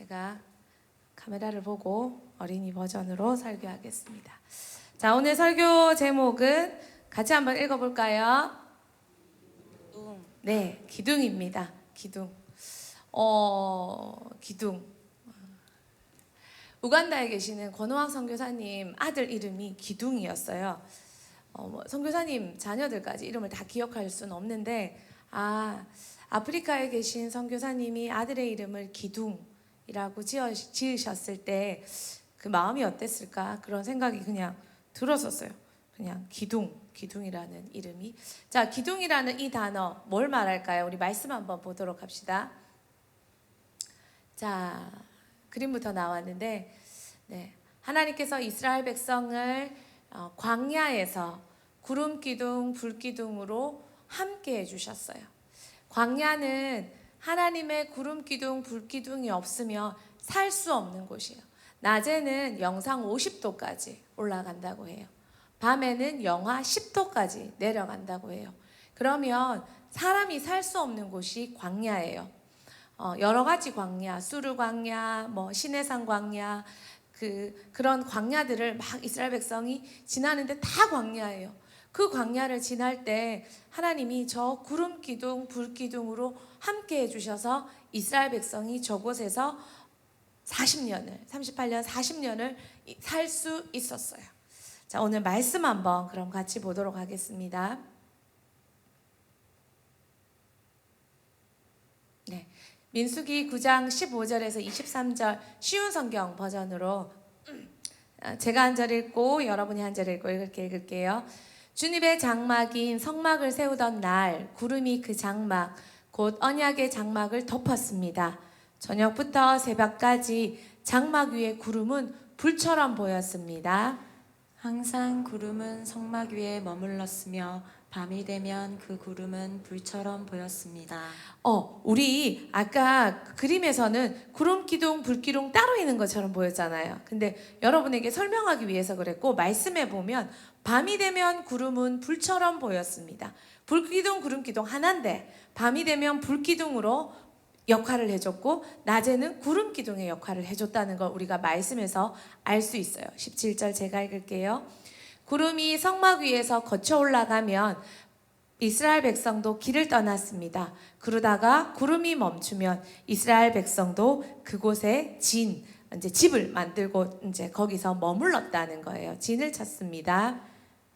제가 카메라를 보고 어린이 버전으로 설교하겠습니다. 자, 오늘 설교 제목은 같이 한번 읽어볼까요? 네, 기둥입니다. 기둥. 기둥. 우간다에 계시는 권호왕 선교사님 아들 이름이 기둥이었어요. 선교사님 자녀들까지 이름을 다 기억할 수는 없는데, 아프리카에 계신 선교사님이 아들의 이름을 기둥이라고 지으셨을 때 그 마음이 어땠을까? 그런 생각이 그냥 들었었어요. 그냥 기둥이라는 이름이. 자, 기둥이라는 이 단어 뭘 말할까요? 우리 말씀 한번 보도록 합시다. 자, 그림부터 나왔는데, 네, 하나님께서 이스라엘 백성을 광야에서 구름 기둥, 불 기둥으로 함께 해주셨어요. 광야는 하나님의 구름 기둥, 불 기둥이 없으면 살 수 없는 곳이에요. 낮에는 영상 50도까지 올라간다고 해요. 밤에는 영하 10도까지 내려간다고 해요. 그러면 사람이 살 수 없는 곳이 광야예요. 여러 가지 광야, 수르 광야, 시내산 광야, 그런 광야들을 막 이스라엘 백성이 지나는데 다 광야예요. 그 광야를 지날 때 하나님이 저 구름 기둥, 불 기둥으로 함께 해주셔서 이스라엘 백성이 저곳에서 38년, 40년을 살 수 있었어요. 자, 오늘 말씀 한번 그럼 같이 보도록 하겠습니다. 네, 민수기 9장 15절에서 23절 쉬운 성경 버전으로 제가 한 절 읽고 여러분이 한 절 읽고 이렇게 읽을게요. 주님의 장막인 성막을 세우던 날 구름이 그 장막 곧 언약의 장막을 덮었습니다. 저녁부터 새벽까지 장막 위에 구름은 불처럼 보였습니다. 항상 구름은 성막 위에 머물렀으며 밤이 되면 그 구름은 불처럼 보였습니다. 우리 아까 그림에서는 구름 기둥, 불 기둥 따로 있는 것처럼 보였잖아요. 근데 여러분에게 설명하기 위해서 그랬고, 말씀에 보면 밤이 되면 구름은 불처럼 보였습니다. 불 기둥, 구름 기둥 하나인데 밤이 되면 불 기둥으로 역할을 해줬고 낮에는 구름 기둥의 역할을 해줬다는 걸 우리가 말씀에서 알 수 있어요. 17절 제가 읽을게요. 구름이 성막 위에서 거쳐 올라가면 이스라엘 백성도 길을 떠났습니다. 그러다가 구름이 멈추면 이스라엘 백성도 그곳에 집을 만들고 이제 거기서 머물렀다는 거예요. 진을 쳤습니다.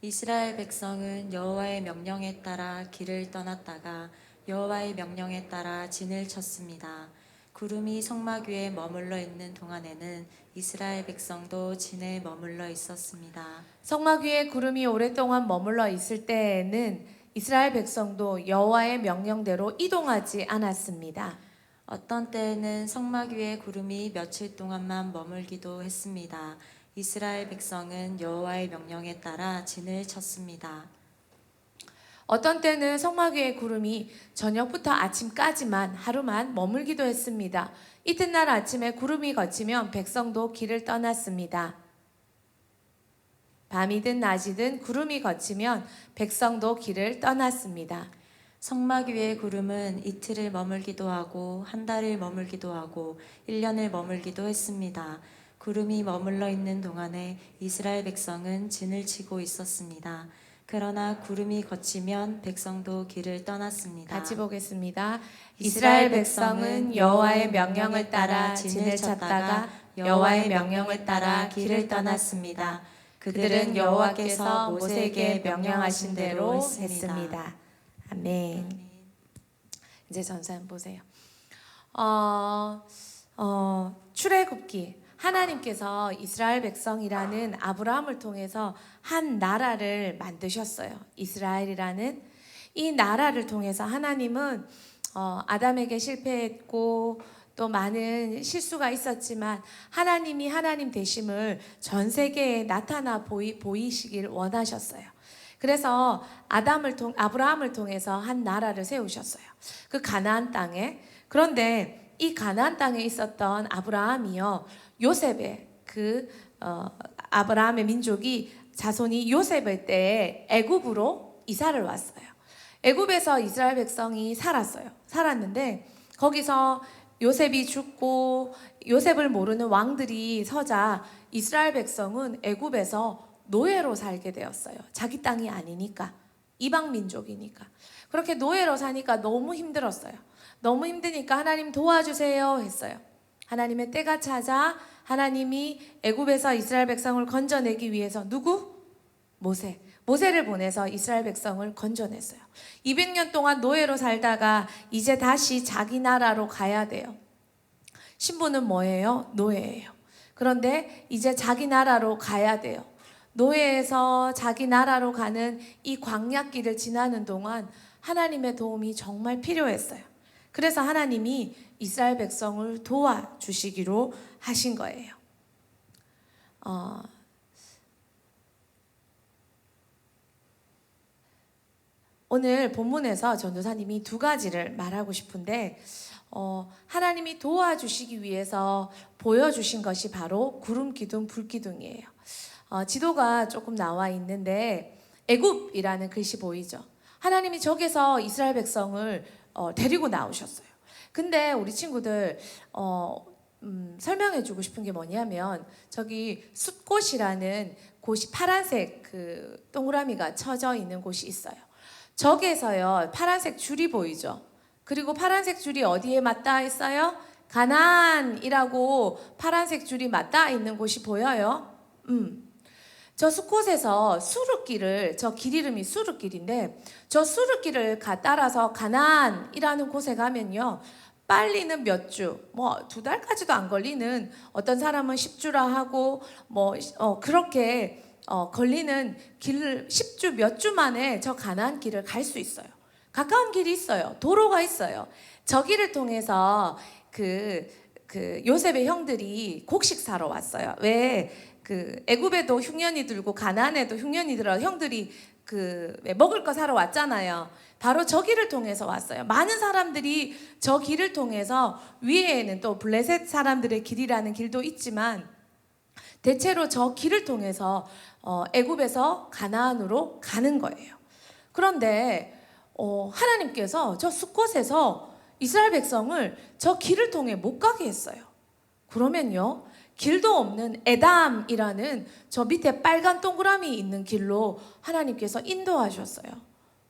이스라엘 백성은 여호와의 명령에 따라 길을 떠났다가 여호와의 명령에 따라 진을 쳤습니다. 구름이 성막 위에 머물러 있는 동안에는 이스라엘 백성도 진에 머물러 있었습니다. 성막 위에 구름이 오랫동안 머물러 있을 때에는 이스라엘 백성도 여호와의 명령대로 이동하지 않았습니다. 어떤 때에는 성막 위에 구름이 며칠 동안만 머물기도 했습니다. 이스라엘 백성은 여호와의 명령에 따라 진을 쳤습니다. 어떤 때는 성막 위에 구름이 저녁부터 아침까지만 하루만 머물기도 했습니다. 이튿날 아침에 구름이 걷히면 백성도 길을 떠났습니다. 밤이든 낮이든 구름이 걷히면 백성도 길을 떠났습니다. 성막 위의 구름은 이틀을 머물기도 하고 한 달을 머물기도 하고 1년을 머물기도 했습니다. 구름이 머물러 있는 동안에 이스라엘 백성은 진을 치고 있었습니다. 그러나 구름이 걷히면 백성도 길을 떠났습니다. 같이 보겠습니다. 이스라엘 백성은 여호와의 명령을 따라 진을 쳤다가 여호와의 명령을 따라 길을 떠났습니다. 그들은 여호와께서 모세에게 명령하신 대로 했습니다. 아멘. 이제 전사님 보세요. 출애굽기 하나님께서 이스라엘 백성이라는 아브라함을 통해서 한 나라를 만드셨어요. 이스라엘이라는 이 나라를 통해서 하나님은 아담에게 실패했고 또 많은 실수가 있었지만 하나님이 하나님 되심을 전 세계에 나타나 보이시길 원하셨어요. 그래서 아브라함을 통해서 한 나라를 세우셨어요. 그 가나안 땅에. 그런데 이 가나안 땅에 있었던 아브라함이요, 요셉의 아브라함의 민족이 자손이 요셉의 때에 애굽으로 이사를 왔어요. 애굽에서 이스라엘 백성이 살았는데 거기서 요셉이 죽고 요셉을 모르는 왕들이 서자 이스라엘 백성은 애굽에서 노예로 살게 되었어요. 자기 땅이 아니니까, 이방 민족이니까. 그렇게 노예로 사니까 너무 힘들었어요. 너무 힘드니까 하나님 도와주세요 했어요. 하나님의 때가 찾아 하나님이 애굽에서 이스라엘 백성을 건져내기 위해서 누구? 모세를 보내서 이스라엘 백성을 건져냈어요. 200년 동안 노예로 살다가 이제 다시 자기 나라로 가야 돼요. 신부는 뭐예요? 노예예요. 그런데 이제 자기 나라로 가야 돼요. 노예에서 자기 나라로 가는 이 광야길을 지나는 동안 하나님의 도움이 정말 필요했어요. 그래서 하나님이 이스라엘 백성을 도와주시기로 하신 거예요. 오늘 본문에서 전도사님이 두 가지를 말하고 싶은데 하나님이 도와주시기 위해서 보여주신 것이 바로 구름 기둥, 불 기둥이에요. 지도가 조금 나와 있는데 애굽이라는 글씨 보이죠? 하나님이 저기서 이스라엘 백성을 데리고 나오셨어요. 근데 우리 친구들 설명해주고 싶은 게 뭐냐면 저기 숫꽃이라는 곳이 파란색 그 동그라미가 쳐져 있는 곳이 있어요. 저기에서요 파란색 줄이 보이죠? 그리고 파란색 줄이 어디에 맞닿아 있어요? 가나안이라고 파란색 줄이 맞닿아 있는 곳이 보여요. 저 숲곳에서 수르길을, 저 길 이름이 수르길인데 저 수르길을 따라서 가나안이라는 곳에 가면요 빨리는 몇 주, 뭐 2달까지도 안 걸리는, 어떤 사람은 10주라 하고 그렇게 걸리는 길을 10주 몇 주 만에 저 가나안 길을 갈 수 있어요. 가까운 길이 있어요. 도로가 있어요. 저 길을 통해서 그 요셉의 형들이 곡식 사러 왔어요. 왜 애굽에도 흉년이 들고 가나안에도 흉년이 들어 형들이 먹을 거 사러 왔잖아요. 바로 저 길을 통해서 왔어요. 많은 사람들이 저 길을 통해서, 위에는 또 블레셋 사람들의 길이라는 길도 있지만 대체로 저 길을 통해서 애굽에서 가나안으로 가는 거예요. 그런데 하나님께서 저 숲곳에서 이스라엘 백성을 저 길을 통해 못 가게 했어요. 그러면요 길도 없는 에담이라는 저 밑에 빨간 동그라미 있는 길로 하나님께서 인도하셨어요.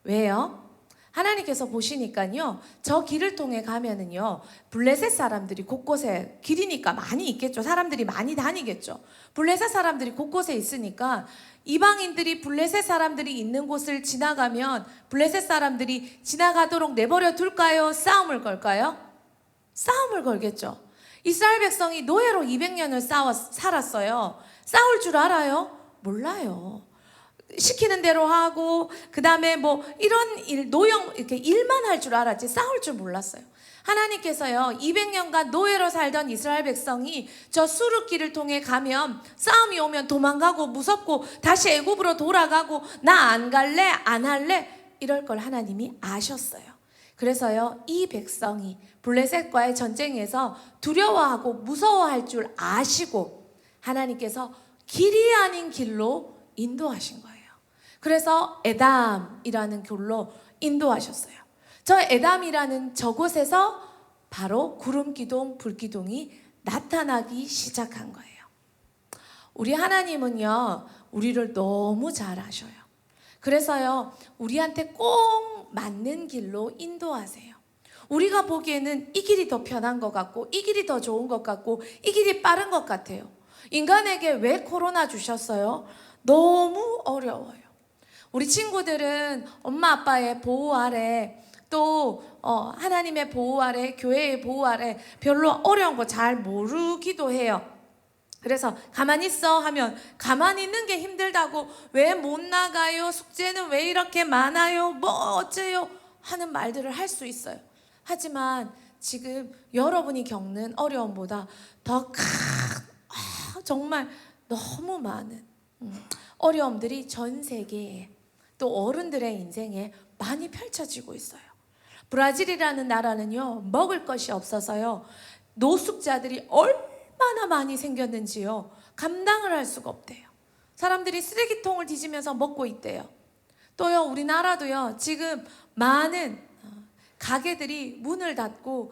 왜요? 하나님께서 보시니까요 저 길을 통해 가면은요 블레셋 사람들이 곳곳에, 길이니까 많이 있겠죠. 사람들이 많이 다니겠죠. 블레셋 사람들이 곳곳에 있으니까 이방인들이 블레셋 사람들이 있는 곳을 지나가면 블레셋 사람들이 지나가도록 내버려 둘까요? 싸움을 걸까요? 싸움을 걸겠죠. 이스라엘 백성이 노예로 200년을 살았어요. 싸울 줄 알아요? 몰라요. 시키는 대로 하고 그 다음에 뭐 이런 일, 노영 이렇게 일만 할 줄 알았지 싸울 줄 몰랐어요. 하나님께서요 200년간 노예로 살던 이스라엘 백성이 저 수르길을 통해 가면, 싸움이 오면 도망가고 무섭고 다시 애굽으로 돌아가고 나 안 갈래 안 할래 이럴 걸 하나님이 아셨어요. 그래서요 이 백성이 블레셋과의 전쟁에서 두려워하고 무서워할 줄 아시고 하나님께서 길이 아닌 길로 인도하신 거예요. 그래서 에담이라는 길로 인도하셨어요. 저 에담이라는 저곳에서 바로 구름 기둥, 불 기둥이 나타나기 시작한 거예요. 우리 하나님은요 우리를 너무 잘 아셔요. 그래서요 우리한테 꼭 맞는 길로 인도하세요. 우리가 보기에는 이 길이 더 편한 것 같고 이 길이 더 좋은 것 같고 이 길이 빠른 것 같아요. 인간에게 왜 코로나 주셨어요? 너무 어려워요. 우리 친구들은 엄마 아빠의 보호 아래, 또 하나님의 보호 아래, 교회의 보호 아래 별로 어려운 거 잘 모르기도 해요. 그래서 가만히 있어 하면 가만히 있는 게 힘들다고, 왜 못 나가요? 숙제는 왜 이렇게 많아요? 뭐 어째요? 하는 말들을 할 수 있어요. 하지만 지금 여러분이 겪는 어려움보다 더 큰, 정말 너무 많은 어려움들이 전 세계에, 또 어른들의 인생에 많이 펼쳐지고 있어요. 브라질이라는 나라는요 먹을 것이 없어서요 노숙자들이 얼마나 많이 생겼는지요 감당을 할 수가 없대요. 사람들이 쓰레기통을 뒤지면서 먹고 있대요. 또요 우리나라도요 지금 많은 가게들이 문을 닫고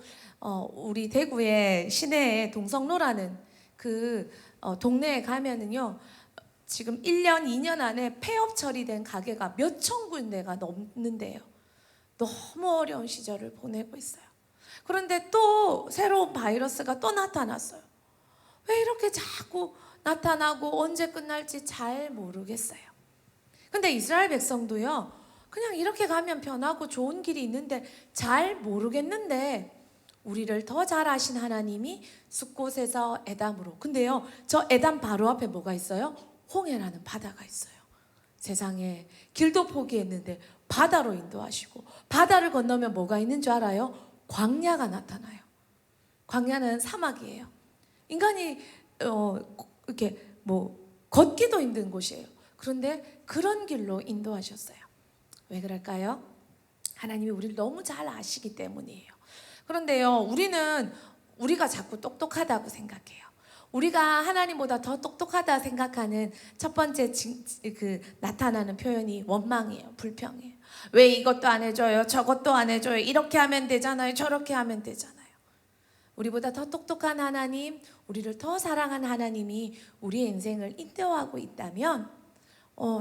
우리 대구의 시내에 동성로라는 그 동네에 가면은요, 지금 1년, 2년 안에 폐업 처리된 가게가 몇천 군데가 넘는데요. 너무 어려운 시절을 보내고 있어요. 그런데 또 새로운 바이러스가 또 나타났어요. 왜 이렇게 자꾸 나타나고 언제 끝날지 잘 모르겠어요. 근데 이스라엘 백성도요, 그냥 이렇게 가면 편하고 좋은 길이 있는데 잘 모르겠는데 우리를 더 잘 아신 하나님이 숫곳에서 에담으로. 근데요, 저 에담 바로 앞에 뭐가 있어요? 홍해라는 바다가 있어요. 세상에 길도 포기했는데 바다로 인도하시고, 바다를 건너면 뭐가 있는 줄 알아요? 광야가 나타나요. 광야는 사막이에요. 인간이 이렇게 뭐 걷기도 힘든 곳이에요. 그런데 그런 길로 인도하셨어요. 왜 그럴까요? 하나님이 우리를 너무 잘 아시기 때문이에요. 그런데요, 우리가 자꾸 똑똑하다고 생각해요. 우리가 하나님보다 더 똑똑하다 생각하는 첫 번째 나타나는 표현이 원망이에요. 불평이에요. 왜 이것도 안 해줘요? 저것도 안 해줘요? 이렇게 하면 되잖아요. 저렇게 하면 되잖아요. 우리보다 더 똑똑한 하나님, 우리를 더 사랑한 하나님이 우리의 인생을 인도하고 있다면,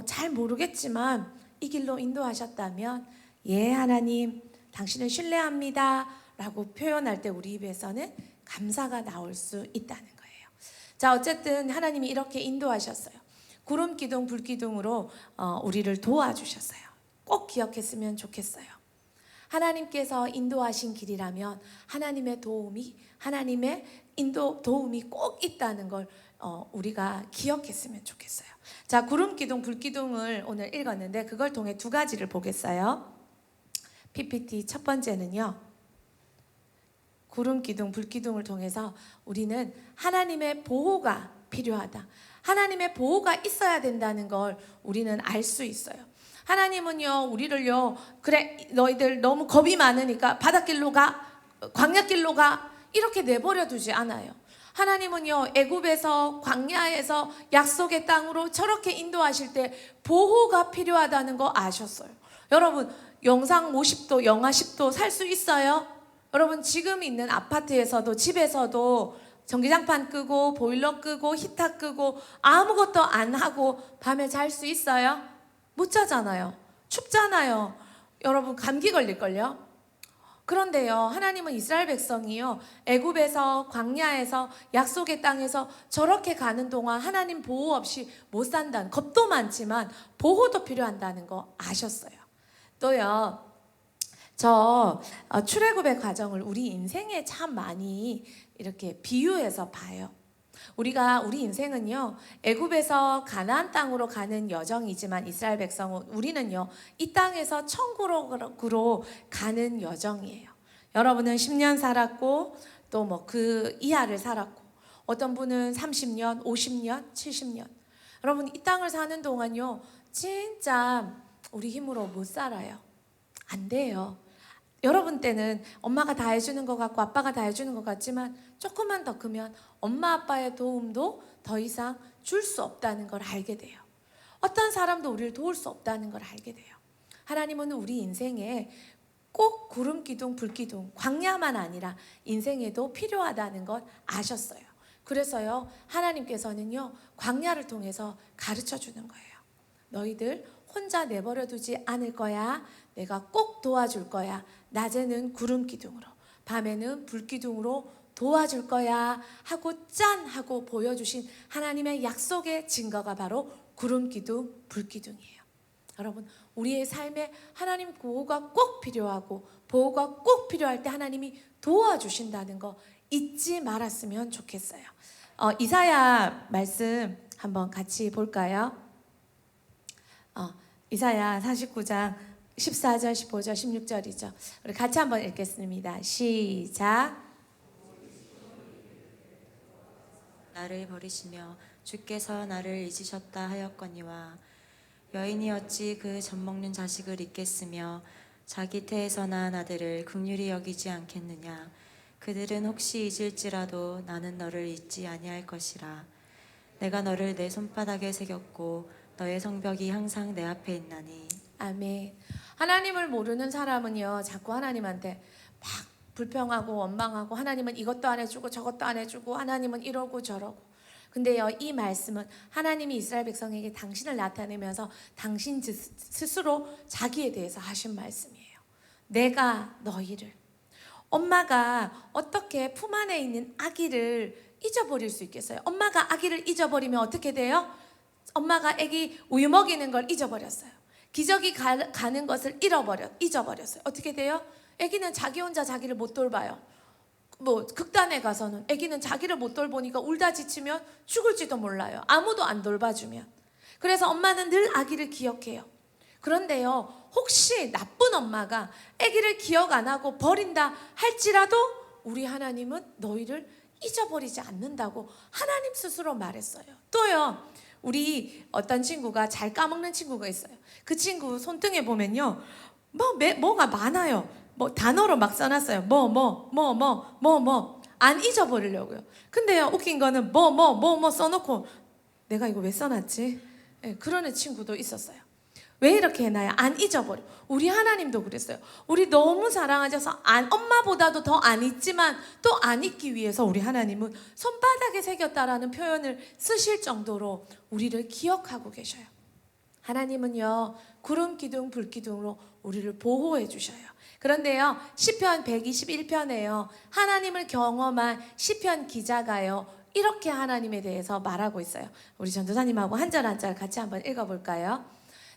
잘 모르겠지만 이 길로 인도하셨다면, 예, 하나님, 당신을 신뢰합니다 라고 표현할 때 우리 입에서는 감사가 나올 수 있다는 거예요. 자, 어쨌든 하나님이 이렇게 인도하셨어요. 구름 기둥, 불 기둥으로 우리를 도와주셨어요. 꼭 기억했으면 좋겠어요. 하나님께서 인도하신 길이라면 하나님의 도움이 꼭 있다는 걸 우리가 기억했으면 좋겠어요. 자, 구름 기둥, 불 기둥을 오늘 읽었는데 그걸 통해 두 가지를 보겠어요. PPT 첫 번째는요, 구름 기둥, 불 기둥을 통해서 우리는 하나님의 보호가 필요하다. 하나님의 보호가 있어야 된다는 걸 우리는 알 수 있어요. 하나님은요, 우리를요, 그래, 너희들 너무 겁이 많으니까 바닷길로 가, 광야길로 가, 이렇게 내버려 두지 않아요. 하나님은요, 애굽에서 광야에서 약속의 땅으로 저렇게 인도하실 때 보호가 필요하다는 거 아셨어요. 여러분, 영상 50도, 영하 10도 살 수 있어요? 여러분, 지금 있는 아파트에서도, 집에서도 전기장판 끄고 보일러 끄고 히터 끄고 아무것도 안 하고 밤에 잘 수 있어요? 못 자잖아요. 춥잖아요. 여러분, 감기 걸릴걸요? 그런데요, 하나님은 이스라엘 백성이요, 애굽에서 광야에서 약속의 땅에서 저렇게 가는 동안 하나님 보호 없이 못 산다는, 겁도 많지만 보호도 필요한다는 거 아셨어요. 또요, 저 출애굽의 과정을 우리 인생에 참 많이 이렇게 비유해서 봐요. 우리 인생은요, 애굽에서 가나안 땅으로 가는 여정이지만 이스라엘 백성은, 우리는요, 이 땅에서 천국으로 가는 여정이에요. 여러분은 10년 살았고 또 뭐 그 이하를 살았고, 어떤 분은 30년, 50년, 70년. 여러분, 이 땅을 사는 동안요, 진짜 우리 힘으로 못 살아요. 안 돼요. 여러분 때는 엄마가 다 해주는 것 같고 아빠가 다 해주는 것 같지만 조금만 더 크면 엄마 아빠의 도움도 더 이상 줄 수 없다는 걸 알게 돼요. 어떤 사람도 우리를 도울 수 없다는 걸 알게 돼요. 하나님은 우리 인생에 꼭 구름 기둥, 불 기둥, 광야만 아니라 인생에도 필요하다는 것 아셨어요. 그래서요, 하나님께서는요, 광야를 통해서 가르쳐 주는 거예요. 너희들 혼자 내버려 두지 않을 거야. 내가 꼭 도와줄 거야. 낮에는 구름 기둥으로, 밤에는 불 기둥으로 도와줄 거야 하고 짠 하고 보여주신 하나님의 약속의 증거가 바로 구름 기둥, 불 기둥이에요. 여러분, 우리의 삶에 하나님 보호가 꼭 필요하고 보호가 꼭 필요할 때 하나님이 도와주신다는 거 잊지 말았으면 좋겠어요. 이사야 말씀 한번 같이 볼까요? 이사야 49장 14절, 15절, 16절이죠. 우리 같이 한번 읽겠습니다. 시작. 나를 버리시며 주께서 나를 잊으셨다 하였거니와 여인이 어찌 그 젖먹는 자식을 잊겠으며 자기 태에서 낳은 아들을 긍휼히 여기지 않겠느냐. 그들은 혹시 잊을지라도 나는 너를 잊지 아니할 것이라. 내가 너를 내 손바닥에 새겼고 너의 성벽이 항상 내 앞에 있나니. 아멘. 하나님을 모르는 사람은요, 자꾸 하나님한테 막 불평하고 원망하고, 하나님은 이것도 안 해주고 저것도 안 해주고, 하나님은 이러고 저러고. 근데요, 이 말씀은 하나님이 이스라엘 백성에게 당신을 나타내면서 당신 스스로 자기에 대해서 하신 말씀이에요. 내가 너희를, 엄마가 어떻게 품 안에 있는 아기를 잊어버릴 수 있겠어요? 엄마가 아기를 잊어버리면 어떻게 돼요? 엄마가 아기 우유 먹이는 걸 잊어버렸어요. 기저귀 가는 것을 잊어버렸어요. 어떻게 돼요? 아기는 자기 혼자 자기를 못 돌봐요. 뭐 극단에 가서는 아기는 자기를 못 돌보니까 울다 지치면 죽을지도 몰라요. 아무도 안 돌봐주면. 그래서 엄마는 늘 아기를 기억해요. 그런데요, 혹시 나쁜 엄마가 아기를 기억 안 하고 버린다 할지라도 우리 하나님은 너희를 잊어버리지 않는다고 하나님 스스로 말했어요. 또요, 우리 어떤 친구가 잘 까먹는 친구가 있어요. 그 친구 손등에 보면요, 뭐가 많아요. 뭐 단어로 막 써놨어요. 안 잊어버리려고요. 근데요, 웃긴 거는 뭐 써놓고 내가 이거 왜 써놨지? 네, 그러는 친구도 있었어요. 왜 이렇게 해놔요? 안 잊어버려. 우리 하나님도 그랬어요. 우리 너무 사랑하셔서 엄마보다도 더 안 잊지만 또 안 잊기 위해서 우리 하나님은 손바닥에 새겼다라는 표현을 쓰실 정도로 우리를 기억하고 계셔요. 하나님은요, 구름 기둥 불 기둥으로 우리를 보호해 주셔요. 그런데요, 시편 121편에요, 하나님을 경험한 시편 기자가요, 이렇게 하나님에 대해서 말하고 있어요. 우리 전도사님하고 한 절 한 절 같이 한번 읽어볼까요?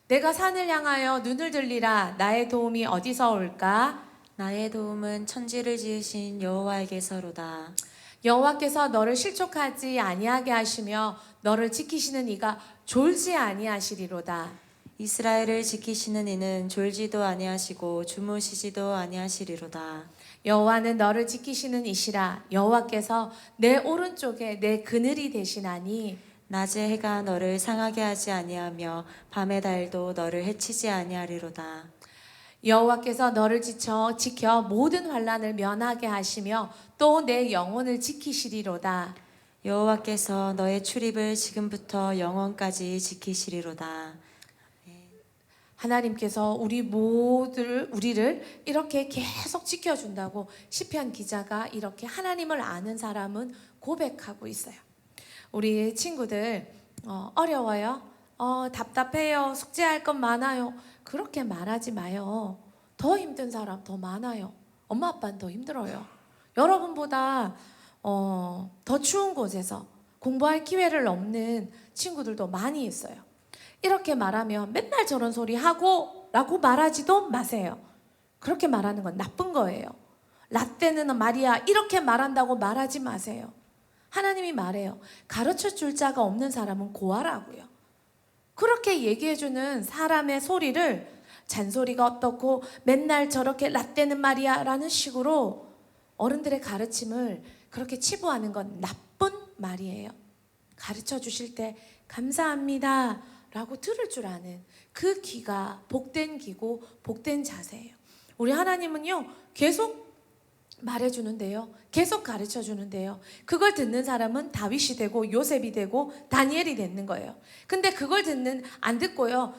내가 산을 향하여 눈을 들리라. 나의 도움이 어디서 올까? 나의 도움은 천지를 지으신 여호와에게서로다. 여호와께서 너를 실족하지 아니하게 하시며 너를 지키시는 이가 졸지 아니하시리로다. 이스라엘을 지키시는 이는 졸지도 아니하시고 주무시지도 아니하시리로다. 여호와는 너를 지키시는 이시라. 여호와께서 내 오른쪽에 내 그늘이 되시나니 낮의 해가 너를 상하게 하지 아니하며 밤의 달도 너를 해치지 아니하리로다. 여호와께서 너를 지켜 모든 환난을 면하게 하시며 또 내 영혼을 지키시리로다. 여호와께서 너의 출입을 지금부터 영원까지 지키시리로다. 하나님께서 우리를 이렇게 계속 지켜준다고 시편 기자가 이렇게 하나님을 아는 사람은 고백하고 있어요. 우리 친구들 어려워요? 답답해요? 숙제할 것 많아요? 그렇게 말하지 마요. 더 힘든 사람 더 많아요. 엄마 아빠는 더 힘들어요. 여러분보다 더 추운 곳에서 공부할 기회를 없는 친구들도 많이 있어요. 이렇게 말하면 맨날 저런 소리 하고 라고 말하지도 마세요. 그렇게 말하는 건 나쁜 거예요. 라떼는 말이야 이렇게 말한다고 말하지 마세요. 하나님이 말해요. 가르쳐 줄 자가 없는 사람은 고하라고요. 그렇게 얘기해주는 사람의 소리를 잔소리가 어떻고 맨날 저렇게 라떼는 말이야 라는 식으로 어른들의 가르침을 그렇게 치부하는 건 나쁜 말이에요. 가르쳐 주실 때 감사합니다 라고 들을 줄 아는 그 귀가 복된 귀고 복된 자세예요. 우리 하나님은요, 계속 말해주는데요, 계속 가르쳐 주는데요, 그걸 듣는 사람은 다윗이 되고 요셉이 되고 다니엘이 되는 거예요. 근데 그걸 안 듣고요,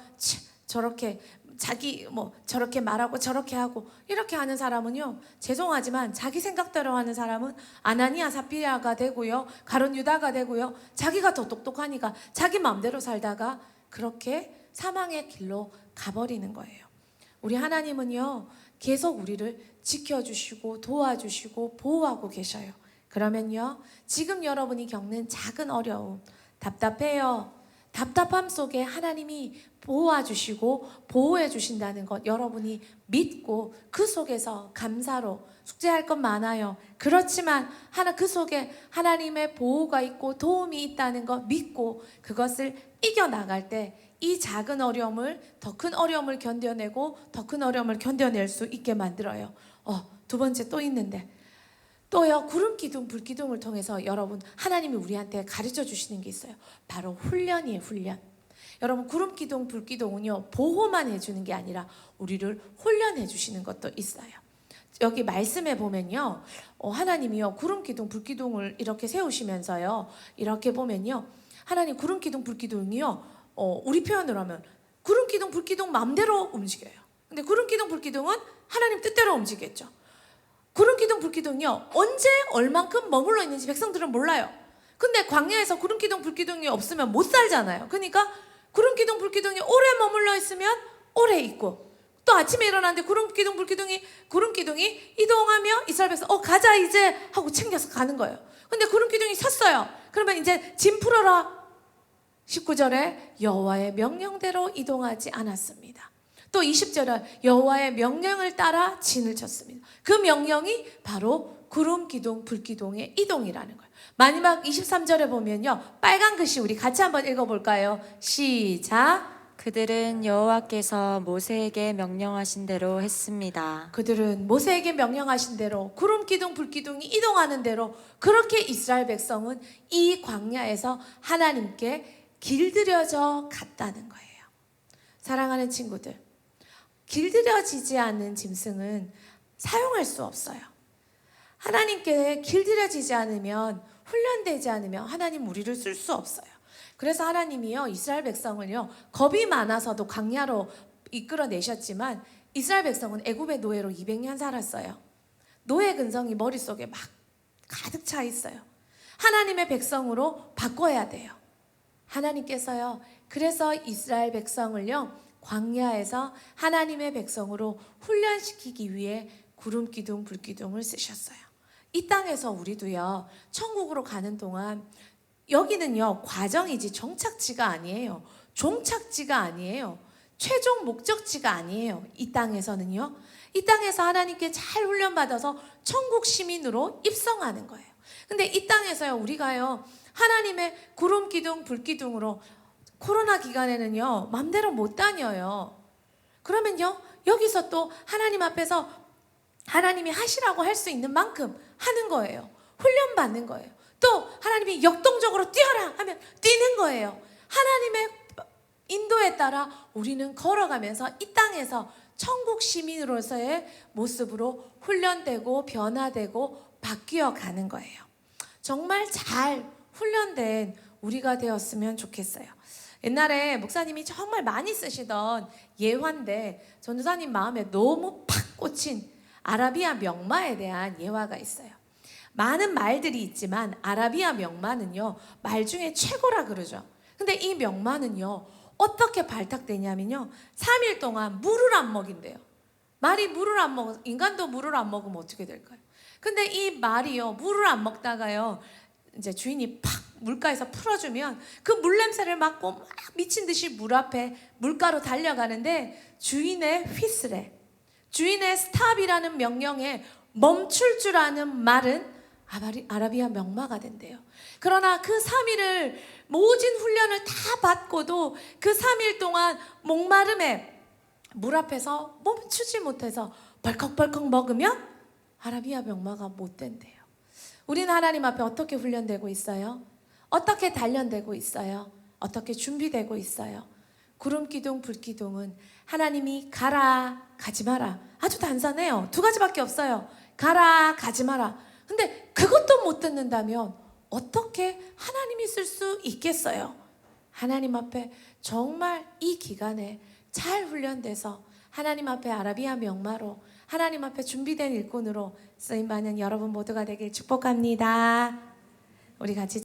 저렇게 자기 저렇게 말하고 저렇게 하고 이렇게 하는 사람은요, 죄송하지만 자기 생각대로 하는 사람은 아나니아 사피라가 되고요, 가룟 유다가 되고요, 자기가 더 똑똑하니까 자기 마음대로 살다가 그렇게 사망의 길로 가버리는 거예요. 우리 하나님은요, 계속 우리를 지켜주시고 도와주시고 보호하고 계셔요. 그러면요, 지금 여러분이 겪는 작은 어려움, 답답해요. 답답함 속에 하나님이 보호해주시고 보호해 주신다는 것 여러분이 믿고 그 속에서 감사로 숙제할 것 많아요. 그렇지만 그 속에 하나님의 보호가 있고 도움이 있다는 것 믿고 그것을 이겨나갈 때 이 작은 어려움을 더 큰 어려움을 견뎌내고 더 큰 어려움을 견뎌낼 수 있게 만들어요. 두 번째 또 있는데, 또요, 구름 기둥 불 기둥을 통해서 여러분 하나님이 우리한테 가르쳐 주시는 게 있어요. 바로 훈련이에요. 훈련. 여러분, 구름 기둥 불 기둥은요, 보호만 해주는 게 아니라 우리를 훈련해 주시는 것도 있어요. 여기 말씀에 보면요, 하나님이요, 구름 기둥 불 기둥을 이렇게 세우시면서요, 이렇게 보면요, 하나님 구름 기둥 불 기둥이요, 우리 표현으로 하면 구름 기둥 불 기둥 마음대로 움직여요. 근데 구름 기둥 불 기둥은 하나님 뜻대로 움직였죠. 구름 기둥 불 기둥이요, 언제 얼만큼 머물러 있는지 백성들은 몰라요. 근데 광야에서 구름 기둥 불 기둥이 없으면 못 살잖아요. 그러니까 구름 기둥 불 기둥이 오래 머물러 있으면 오래 있고, 또 아침에 일어났는데 구름 기둥 불 기둥이 이동하며 이스라엘 백성 가자 이제 하고 챙겨서 가는 거예요. 근데 구름 기둥이 섰어요. 그러면 이제 짐 풀어라. 19절에 여호와의 명령대로 이동하지 않았습니다. 또 20절에 여호와의 명령을 따라 진을 쳤습니다. 그 명령이 바로 구름 기둥 불 기둥의 이동이라는 거예요. 마지막 23절에 보면요, 빨간 글씨 우리 같이 한번 읽어볼까요? 시작. 그들은 여호와께서 모세에게 명령하신 대로 했습니다. 그들은 모세에게 명령하신 대로 구름 기둥 불 기둥이 이동하는 대로 그렇게 이스라엘 백성은 이 광야에서 하나님께 길들여져 갔다는 거예요. 사랑하는 친구들, 길들여지지 않는 짐승은 사용할 수 없어요. 하나님께 길들여지지 않으면, 훈련되지 않으면 하나님 우리를 쓸 수 없어요. 그래서 하나님이요, 이스라엘 백성을요, 겁이 많아서도 광야로 이끌어내셨지만 이스라엘 백성은 애굽의 노예로 200년 살았어요. 노예 근성이 머릿속에 막 가득 차 있어요. 하나님의 백성으로 바꿔야 돼요. 하나님께서요, 그래서 이스라엘 백성을요, 광야에서 하나님의 백성으로 훈련시키기 위해 구름 기둥 불 기둥을 쓰셨어요. 이 땅에서 우리도요, 천국으로 가는 동안 여기는요, 과정이지 정착지가 아니에요. 종착지가 아니에요. 최종 목적지가 아니에요. 이 땅에서는요, 이 땅에서 하나님께 잘 훈련받아서 천국 시민으로 입성하는 거예요. 근데 이 땅에서요, 우리가요, 하나님의 구름 기둥 불 기둥으로 코로나 기간에는요, 맘대로 못 다녀요. 그러면요, 여기서 또 하나님 앞에서 하나님이 하시라고 할 수 있는 만큼 하는 거예요. 훈련받는 거예요. 또 하나님이 역동적으로 뛰어라 하면 뛰는 거예요. 하나님의 인도에 따라 우리는 걸어가면서 이 땅에서 천국 시민으로서의 모습으로 훈련되고 변화되고 바뀌어 가는 거예요. 정말 잘 훈련된 우리가 되었으면 좋겠어요. 옛날에 목사님이 정말 많이 쓰시던 예화인데 전도사님 마음에 너무 팍 꽂힌 아라비아 명마에 대한 예화가 있어요. 많은 말들이 있지만 아라비아 명마는요, 말 중에 최고라 그러죠. 근데 이 명마는요, 어떻게 발탁되냐면요, 3일 동안 물을 안 먹인대요. 말이 물을 안 먹어, 인간도 물을 안 먹으면 어떻게 될까요? 근데 이 말이요, 물을 안 먹다가요, 이제 주인이 팍 물가에서 풀어주면 그 물 냄새를 맡고 막 미친 듯이 물 앞에 물가로 달려가는데 주인의 휘슬에, 주인의 스탑이라는 명령에 멈출 줄 아는 말은 아라비아 명마가 된대요. 그러나 그 3일을 모진 훈련을 다 받고도 그 3일 동안 목마름에 물 앞에서 멈추지 못해서 벌컥벌컥 먹으면 아라비아 명마가 못 된대요. 우리는 하나님 앞에 어떻게 훈련되고 있어요? 어떻게 단련되고 있어요? 어떻게 준비되고 있어요? 구름 기둥 불 기둥은 하나님이 가라 가지 마라, 아주 단순해요. 2가지밖에 없어요. 가라 가지 마라. 근데 그것도 못 듣는다면 어떻게 하나님이 쓸 수 있겠어요? 하나님 앞에 정말 이 기간에 잘 훈련돼서 하나님 앞에 아라비아 명마로, 하나님 앞에 준비된 일꾼으로 쓰임받는 여러분 모두가 되길 축복합니다. 우리 같이